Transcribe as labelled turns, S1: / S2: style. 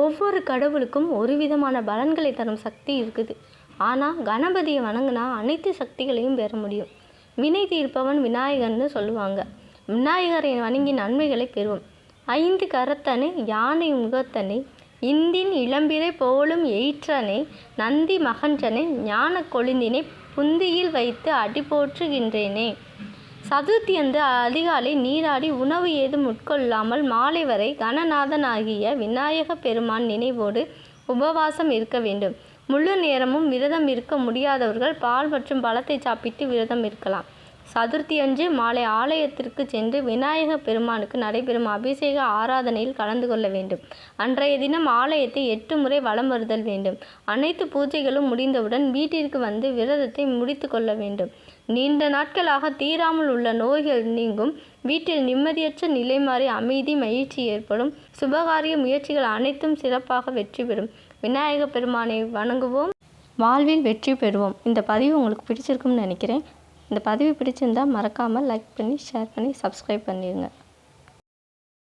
S1: ஒவ்வொரு கடவுளுக்கும் ஒரு விதமான பலன்களை தரும் சக்தி இருக்குது. ஆனால் கணபதியை வணங்கினா அனைத்து சக்திகளையும் பெற முடியும். வினை தீர்ப்பவன் விநாயகர்னு சொல்லுவாங்க. விநாயகரை வணங்கி நன்மைகளை பெறுவோம். 5 கரத்தனை யானை முகத்தனை இந்தின் இளம்பிறை போலும் எயிற்றனை நந்தி மகன்றனை ஞான கொழுந்தினை புந்தியில் வைத்து அடி போற்றுகின்றேனே. சதுர்த்தி அன்று அதிகாலை நீராடி உணவு ஏதும் உட்கொள்ளாமல் மாலை வரை கணநாதனாகிய விநாயக பெருமான் நினைவோடு உபவாசம் இருக்க வேண்டும். முழு நேரமும் விரதம் இருக்க முடியாதவர்கள் பால் மற்றும் பழத்தை சாப்பிட்டு விரதம் இருக்கலாம். சதுர்த்தி அன்று மாலை ஆலயத்திற்கு சென்று விநாயக பெருமானுக்கு நடைபெறும் அபிஷேக ஆராதனையில் கலந்து கொள்ள வேண்டும். அன்றைய தினம் ஆலயத்தை 8 முறை வலம் வருதல் வேண்டும். அனைத்து பூஜைகளும் முடிந்தவுடன் வீட்டிற்கு வந்து விரதத்தை முடித்து கொள்ள வேண்டும். நீண்ட நாட்களாக தீராமல் உள்ள நோய்கள் நீங்கும். வீட்டில் நிம்மதியற்ற நிலை மாறி அமைதி மகிழ்ச்சி ஏற்படும். சுபகாரிய முயற்சிகள் அனைத்தும் சிறப்பாக வெற்றி பெறும். விநாயக பெருமானை வணங்குவோம், வாழ்வில் வெற்றி பெறுவோம். இந்த பதிவு உங்களுக்கு பிடிச்சிருக்கும்னு நினைக்கிறேன். இந்த பதிவு பிடிச்சிருந்தால் மறக்காமல் லைக் பண்ணி ஷேர் பண்ணி சப்ஸ்கிரைப் பண்ணிடுங்க.